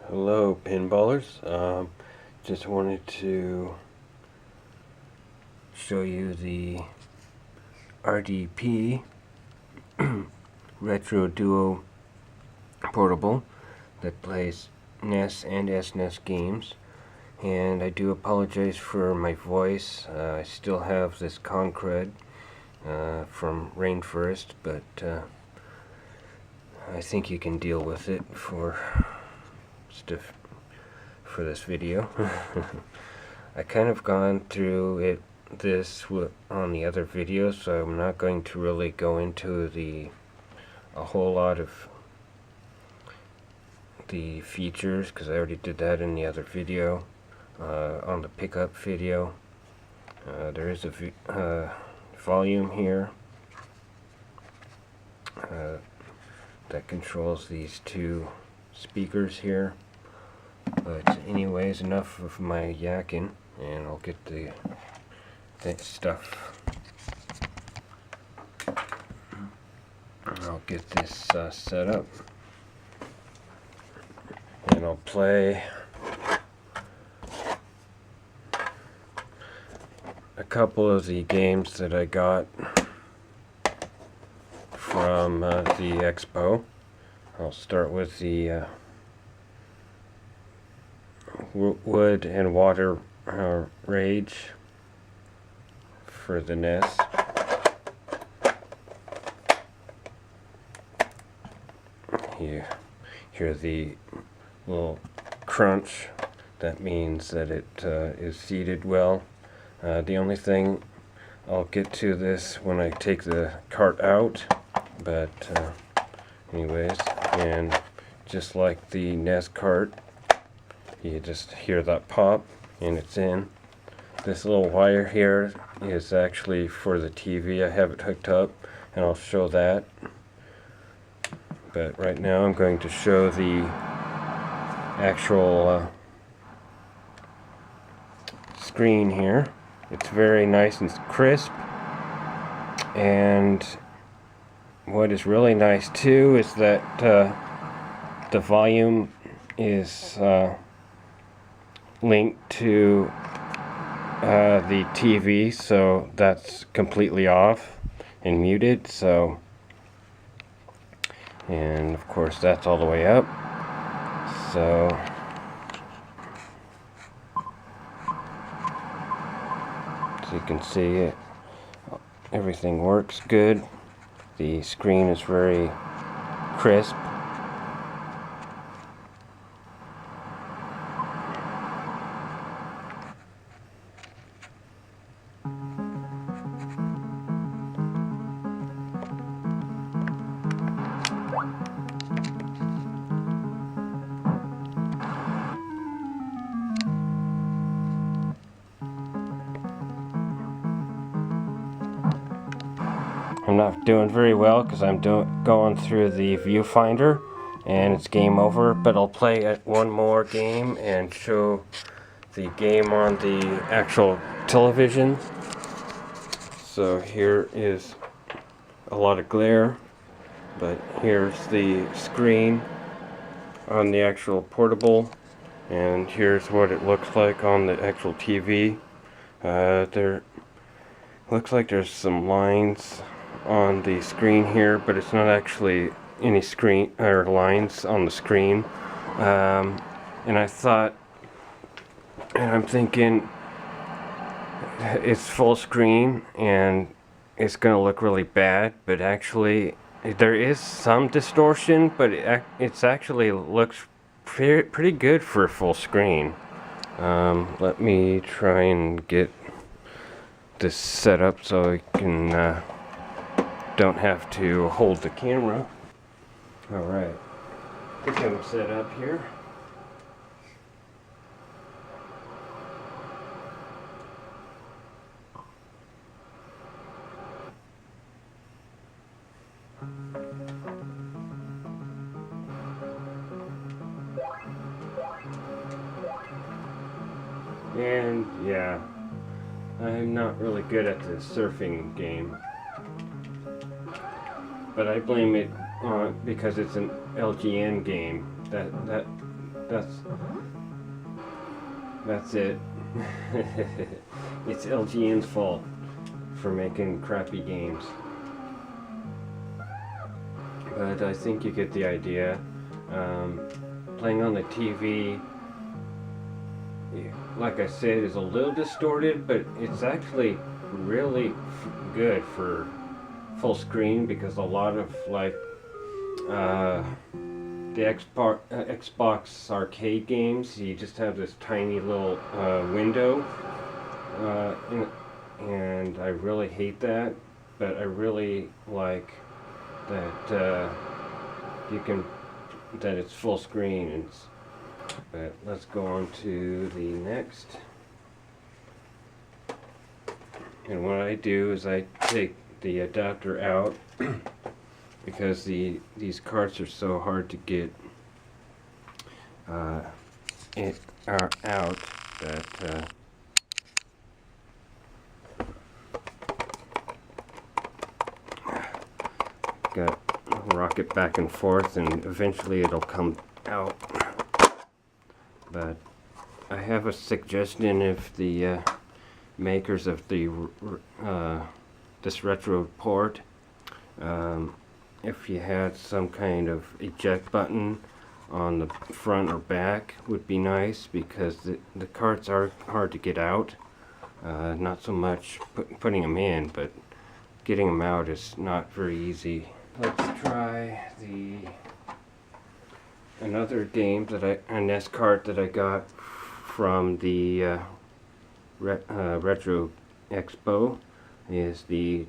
Hello pinballers, just wanted to show you the RDP Retro Duo Portable that plays NES and SNES games. And I do apologize for my voice. I still have this concrete from Rainforest, but I think you can deal with it for this video. I kind of gone through this on the other videos, so I'm not going to really go into a whole lot of the features, because I already did that in the other video. On the pickup video, there is a volume here that controls these two speakers here. But anyways, enough of my yakking, and I'll get that stuff. I'll get this set up, and I'll play a couple of the games that I got from the expo. I'll start with the Wood and Water Rage for the NES. You hear the little crunch. That means that it is seated well. The only thing, I'll get to this when I take the cart out, but anyways, and just like the NES cart, you just hear that pop and it's in. This little wire here is actually for the TV. I have it hooked up and I'll show that. But right now I'm going to show the actual screen here. It's very nice and crisp, and what is really nice too is that the volume is linked to the TV, so that's completely off and muted. So, and of course that's all the way up, so as you can see, everything works good. The screen is very crisp. I'm not doing very well because I'm going through the viewfinder and it's game over, but I'll play one more game and show the game on the actual television. So here is a lot of glare, but here's the screen on the actual portable, and here's what it looks like on the actual TV. There looks like there's some lines on the screen here, but it's not actually any screen or lines on the screen. And I'm thinking it's full screen and it's gonna look really bad, but actually there is some distortion, but it's actually looks pretty good for full screen. Let me try and get this set up so I can don't have to hold the camera. Alright, I think I'm set up here. And yeah, I'm not really good at the surfing game, but I blame it because it's an LGN game. That that's it. It's LGN's fault for making crappy games. But I think you get the idea. Playing on the TV, like I said, is a little distorted, but it's actually really good for full screen, because a lot of like the Xbox arcade games, you just have this tiny little window, and I really hate that, but I really like that that it's full screen. But let's go on to the next. And what I do is I take the adapter out because these carts are so hard to get out that got rock it back and forth, and eventually it'll come out. But I have a suggestion. If the makers of the this retro port, if you had some kind of eject button on the front or back, would be nice, because the carts are hard to get out. Not so much putting them in, but getting them out is not very easy. Let's try another game a NES cart that I got from the Retro Expo, is the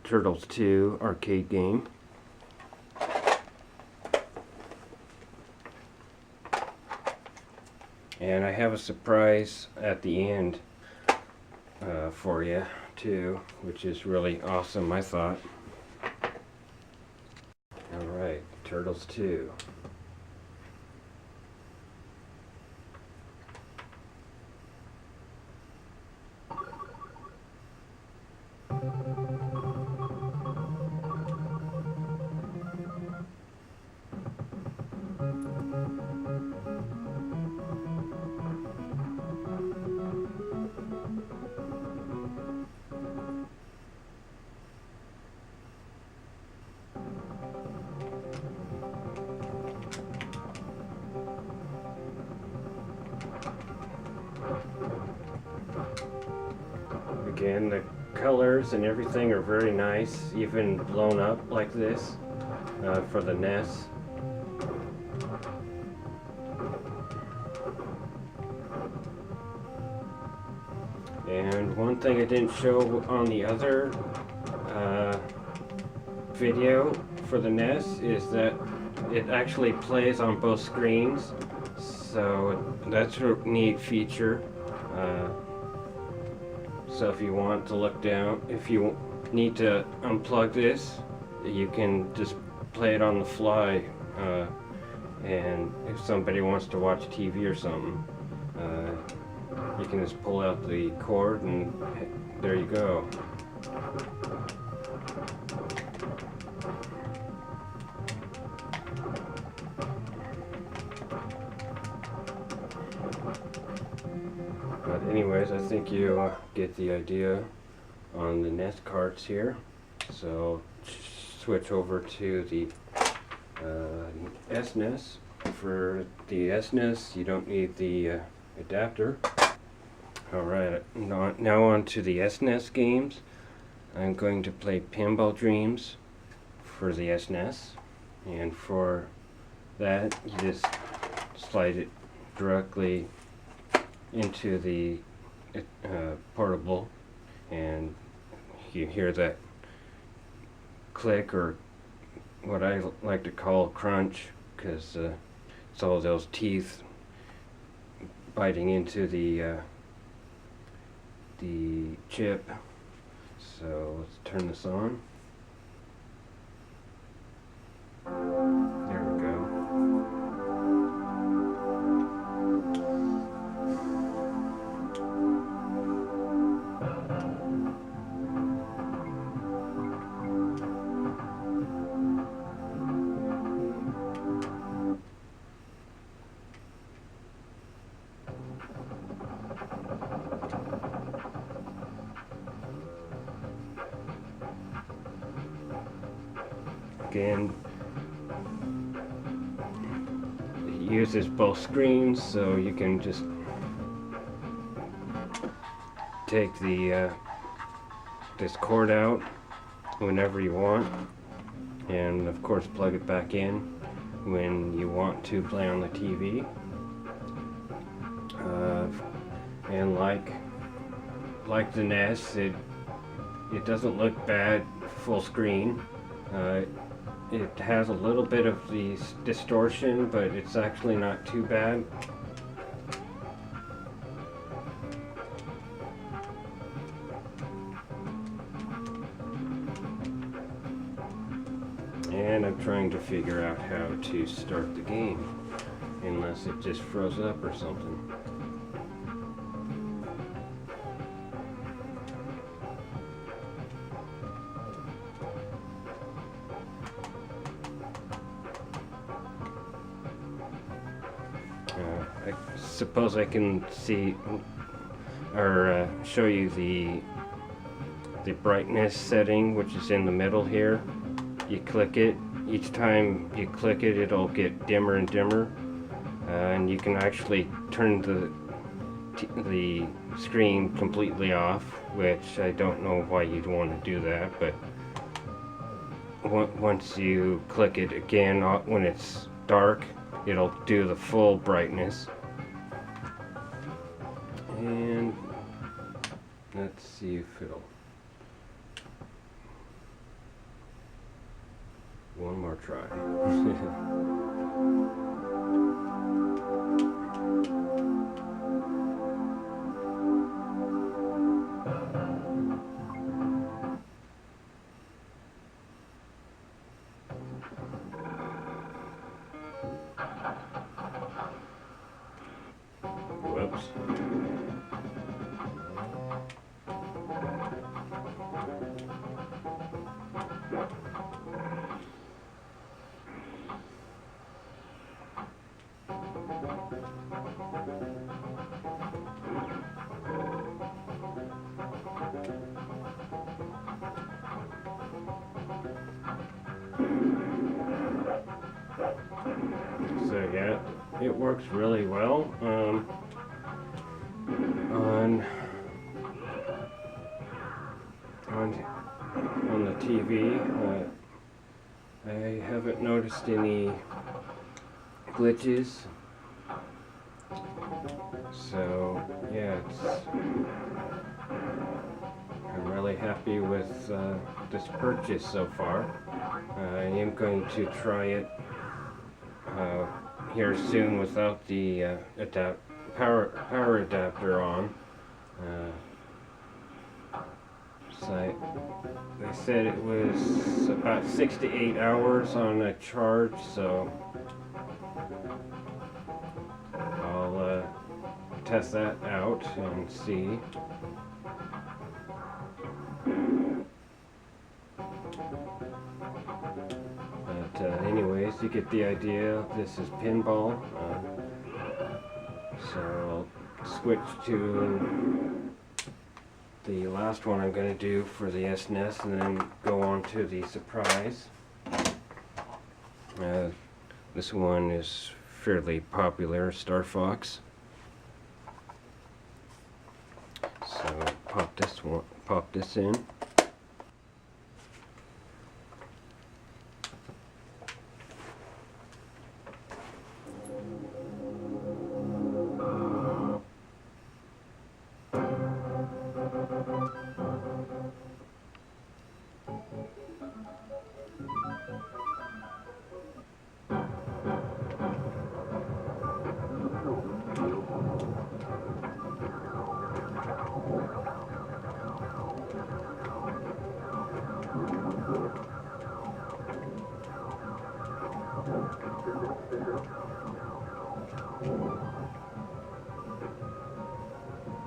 Turtles 2 arcade game. And I have a surprise at the end for you too, which is really awesome, I thought. Alright, Turtles 2. Again, the colors and everything are very nice, even blown up like this for the NES. And one thing I didn't show on the other video for the NES is that it actually plays on both screens, so that's a neat feature. So if you want to look down, if you need to unplug this, you can just play it on the fly, and if somebody wants to watch TV or something, you can just pull out the cord and there you go. But anyways, I think you get the idea on the NES carts here. So switch over to the SNES. For the SNES, you don't need the adapter. Alright, now on to the SNES games. I'm going to play Pinball Dreams for the SNES. And for that, you just slide it directly into the portable, and you hear that click, or what I like to call crunch, because it's all those teeth biting into the chip. So let's turn this on. There we go. in. It uses both screens, so you can just take the this cord out whenever you want, and of course plug it back in when you want to play on the TV. And like the NES, it doesn't look bad full screen. It has a little bit of the distortion, but it's actually not too bad. And I'm trying to figure out how to start the game, unless it just froze up or something. I suppose I can see or show you the brightness setting, which is in the middle here. You click it. Each time you click it, it'll get dimmer and dimmer, and you can actually turn the screen completely off, which I don't know why you'd want to do that, but once you click it again when it's dark, it'll do the full brightness. And let's see if it'll... One more try. Whoops. So yeah, it works really well on the TV. I haven't noticed any glitches. So yeah, I'm really happy with this purchase so far. I am going to try it here soon without the power adapter on. So they said it was about 6 to 8 hours on a charge, so I'll test that out and see. But anyways, you get the idea. This is Pinball. So I'll switch to the last one I'm going to do for the SNES, and then go on to the surprise. This one is fairly popular, Star Fox. So pop this in.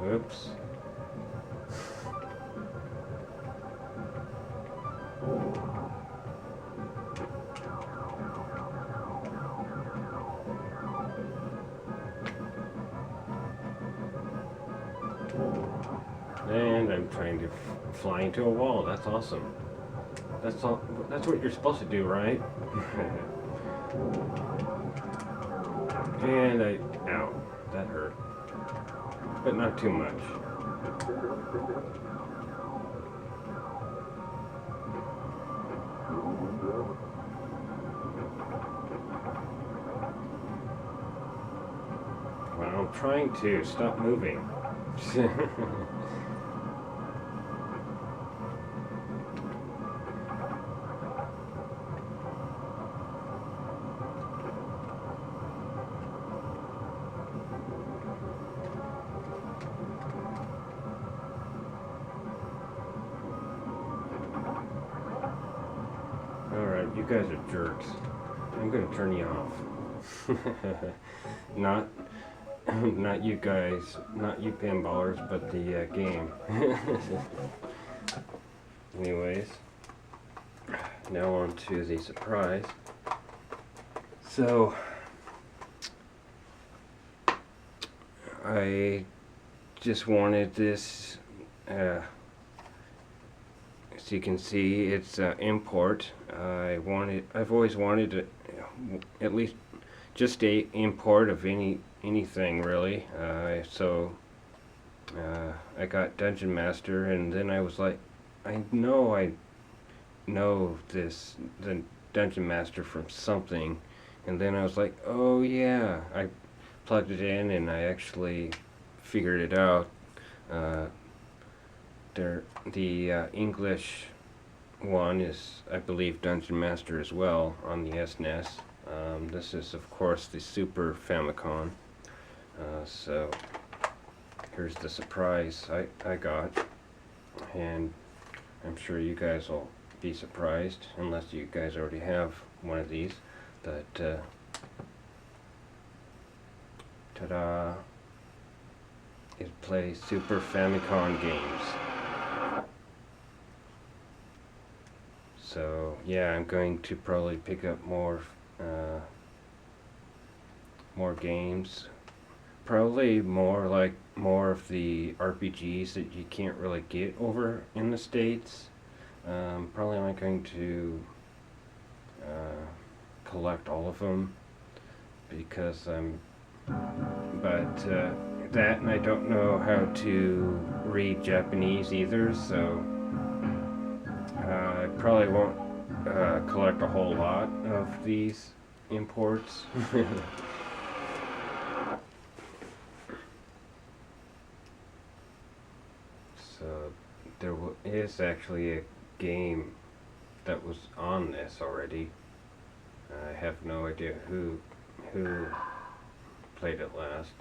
Oops. And I'm trying to fly into a wall. That's awesome. That's all. That's what you're supposed to do, right? And ow, that hurt, but not too much. Well, I'm trying to stop moving. Alright, you guys are jerks. I'm gonna turn you off. Not you guys, not you pinballers, but the game. Anyways, now on to the surprise. So, I just wanted this, as you can see, it's import. I've always wanted at least just a import of anything really. So I got Dungeon Master, and then I was like, I know the Dungeon Master from something, and then I was like, oh yeah, I plugged it in and I actually figured it out. The English one is, I believe, Dungeon Master as well on the SNES. This is, of course, the Super Famicom. So here's the surprise I got, and I'm sure you guys will be surprised, unless you guys already have one of these. But ta-da! It plays Super Famicom games. So yeah, I'm going to probably pick up more games. Probably more of the RPGs that you can't really get over in the States. Probably not going to collect all of them, because that, and I don't know how to read Japanese either, so I probably won't collect a whole lot of these imports. So there is actually a game that was on this already. I have no idea who played it last,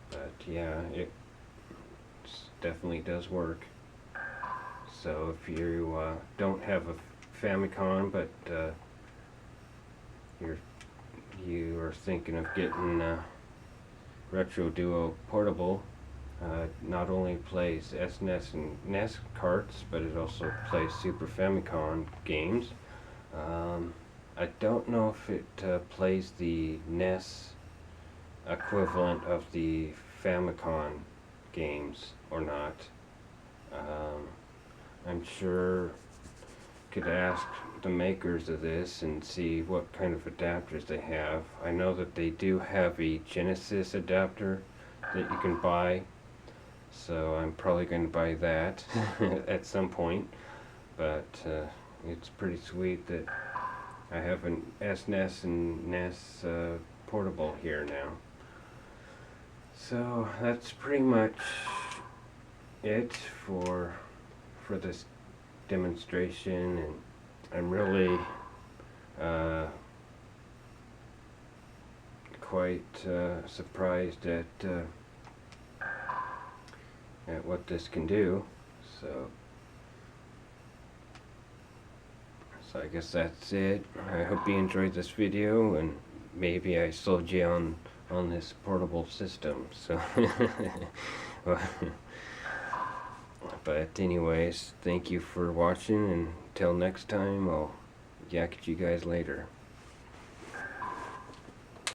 but yeah, it definitely does work. So if you don't have a Famicom, but you are thinking of getting Retro Duo Portable, not only plays SNES and NES carts, but it also plays Super Famicom games. I don't know if it plays the NES equivalent of the Famicom games or not. I'm sure could ask the makers of this and see what kind of adapters they have. I know that they do have a Genesis adapter that you can buy, so I'm probably going to buy that at some point. But it's pretty sweet that I have an SNES and NES portable here now. So that's pretty much it for this demonstration, and I'm really quite surprised at what this can do. So I guess that's it. I hope you enjoyed this video, and maybe I sold you on this portable system. So but anyways, thank you for watching, and until next time, I'll yak at you guys later.